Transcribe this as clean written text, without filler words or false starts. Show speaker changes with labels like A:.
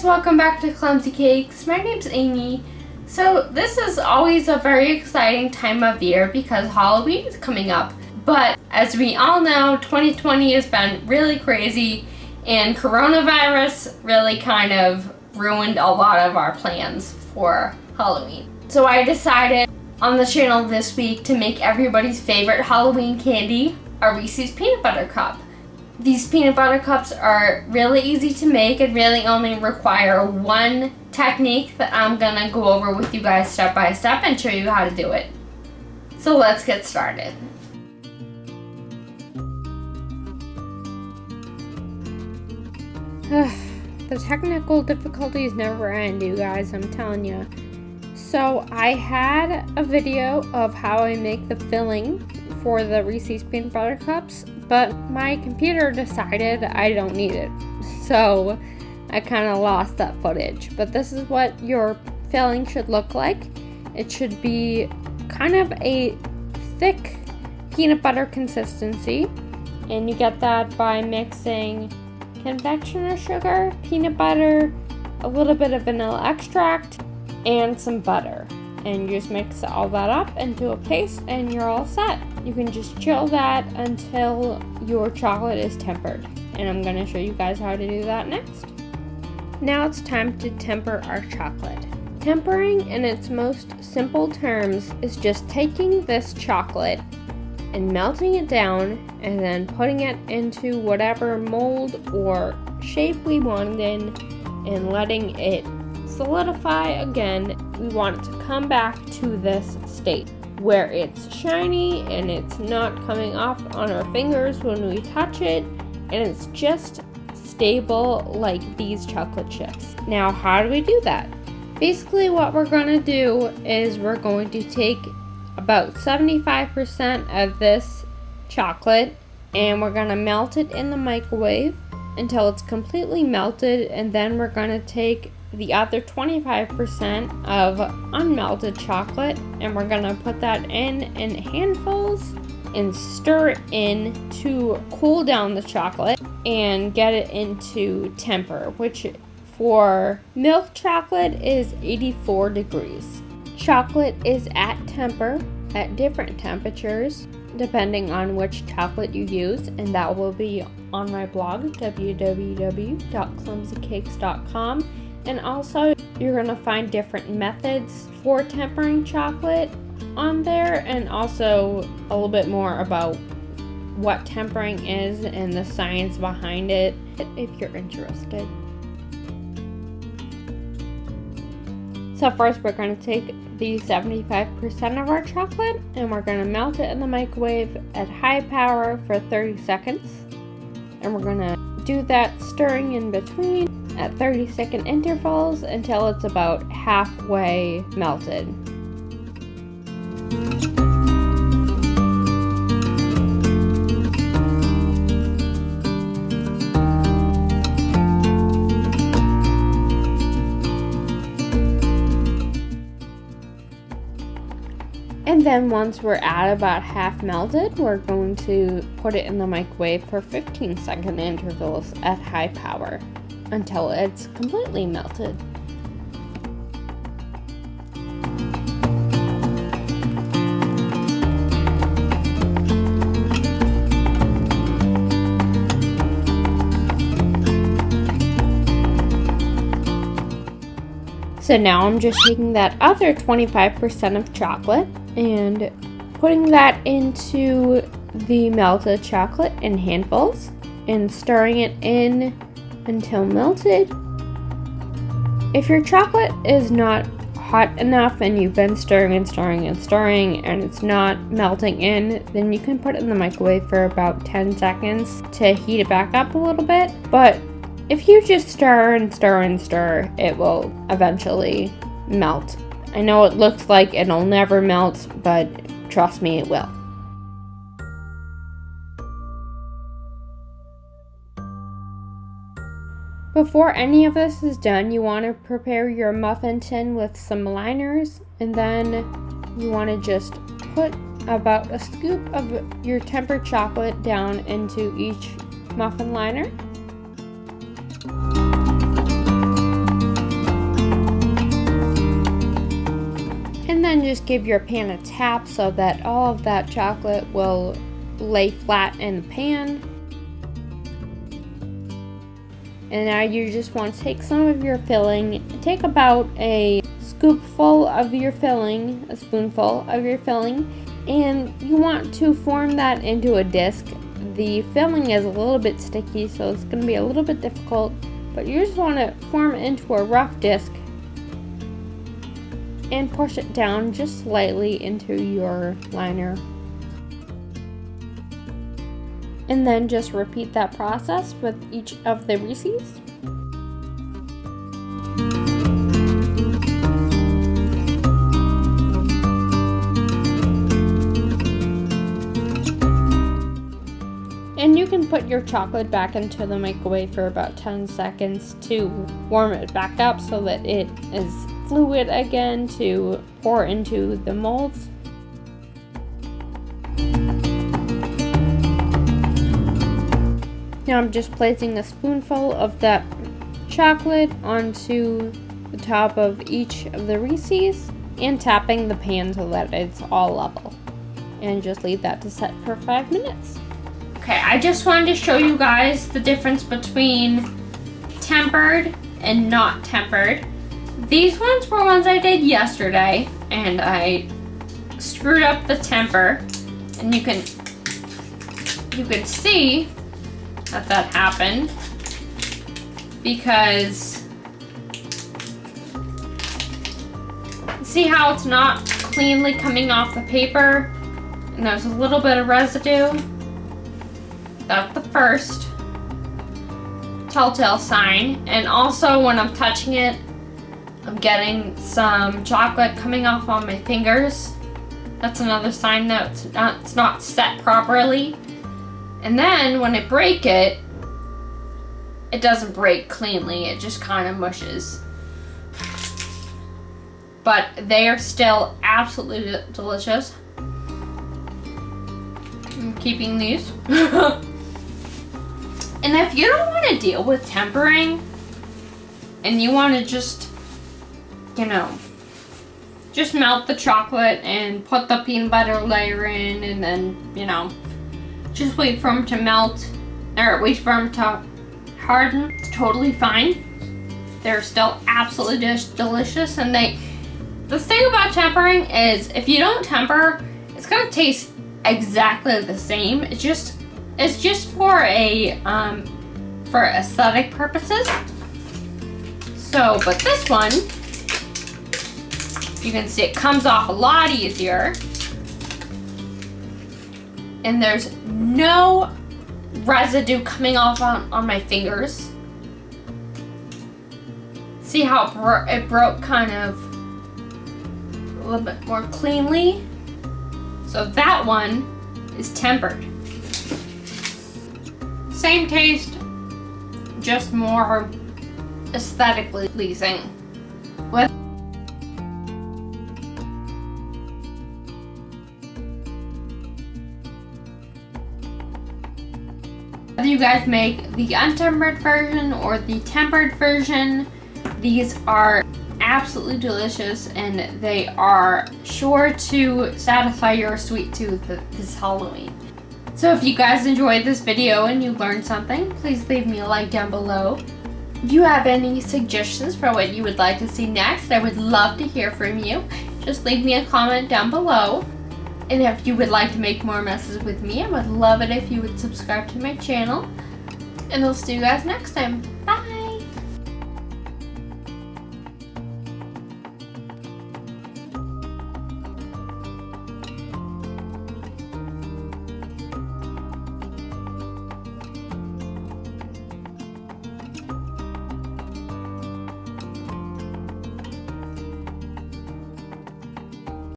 A: guys, welcome back to Clumsy Cakes. My name's Amy. So this is always a very exciting time of year because Halloween is coming up. But as we all know, 2020 has been really crazy and coronavirus really kind of ruined a lot of our plans for Halloween. So I decided on the channel this week to make everybody's favorite Halloween candy, a Reese's peanut butter cup. These peanut butter cups are really easy to make and really only require one technique that I'm gonna go over with you guys step by step and show you how to do it. So let's get started. The technical difficulties never end, you guys, I'm telling you. So I had a video of how I make the filling for the Reese's peanut butter cups, but my computer decided I don't need it. So I kind of lost that footage. But this is what your filling should look like. It should be kind of a thick peanut butter consistency. And you get that by mixing confectioner sugar, peanut butter, a little bit of vanilla extract, and some butter. And you just mix all that up into a paste and you're all set. You can just chill that until your chocolate is tempered. And I'm going to show you guys how to do that next. Now it's time to temper our chocolate. Tempering in its most simple terms is just taking this chocolate and melting it down and then putting it into whatever mold or shape we want it in and letting it solidify again. We want it to come back to this state where it's shiny and it's not coming off on our fingers when we touch it, and it's just stable like these chocolate chips. Now, how do we do that? Basically, what we're going to do is we're going to take about 75% of this chocolate and we're going to melt it in the microwave until it's completely melted, and then we're going to take the other 25% of unmelted chocolate and we're gonna put that in handfuls and stir it in to cool down the chocolate and get it into temper, which for milk chocolate is 84 degrees. Chocolate is at temper at different temperatures depending on which chocolate you use, and that will be on my blog www.clumsykcakes.com. And also, you're going to find different methods for tempering chocolate on there, and also a little bit more about what tempering is and the science behind it if you're interested. So first, we're going to take the 75% of our chocolate and we're going to melt it in the microwave at high power for 30 seconds. And we're going to do that stirring in between at 30-second intervals until it's about halfway melted. And then once we're at about half melted, we're going to put it in the microwave for 15-second intervals at high power until it's completely melted. So now I'm just taking that other 25% of chocolate and putting that into the melted chocolate in handfuls and stirring it in until melted. If your chocolate is not hot enough and you've been stirring and it's not melting in, then you can put it in the microwave for about 10 seconds to heat it back up a little bit. But if you just stir, it will eventually melt. I know it looks like it'll never melt, but trust me, it will. Before any of this is done, you want to prepare your muffin tin with some liners, and then you want to just put about a scoop of your tempered chocolate down into each muffin liner. then just give your pan a tap so that all of that chocolate will lay flat in the pan. And now you just want to take some of your filling, take about a scoopful of your filling, a spoonful of your filling, and you want to form that into a disc. The filling is a little bit sticky, so it's going to be a little bit difficult, but you just want to form it into a rough disc and push it down just slightly into your liner. And then just repeat that process with each of the Reese's. And you can put your chocolate back into the microwave for about 10 seconds to warm it back up so that it is fluid again to pour into the molds. Now I'm just placing a spoonful of that chocolate onto the top of each of the Reese's and tapping the pan so that it's all level. And just leave that to set for 5 minutes. Okay, I just wanted to show you guys the difference between tempered and not tempered. These ones were ones I did yesterday, and I screwed up the temper, and you can see that happened because see how it's not cleanly coming off the paper and there's a little bit of residue. That's the first telltale sign. And also when I'm touching it, I'm getting some chocolate coming off on my fingers. That's another sign that it's not set properly. And then when I break it, it doesn't break cleanly. It just kind of mushes. But they are still absolutely delicious. I'm keeping these. And if you don't want to deal with tempering, and you want to just, just melt the chocolate and put the peanut butter layer in, and then, just wait for them to melt, or wait for them to harden. It's totally fine. They're still absolutely delicious, and the thing about tempering is if you don't temper, it's gonna taste exactly the same. It's just for for aesthetic purposes. So, but this one, you can see it comes off a lot easier. And there's no residue coming off on my fingers. See how it broke kind of a little bit more cleanly? So that one is tempered. Same taste, just more aesthetically pleasing. Whether you guys make the untempered version or the tempered version, these are absolutely delicious and they are sure to satisfy your sweet tooth this Halloween. So if you guys enjoyed this video and you learned something, please leave me a like down below. If you have any suggestions for what you would like to see next, I would love to hear from you. Just leave me a comment down below. And if you would like to make more messes with me, I would love it if you would subscribe to my channel. And I'll see you guys next time.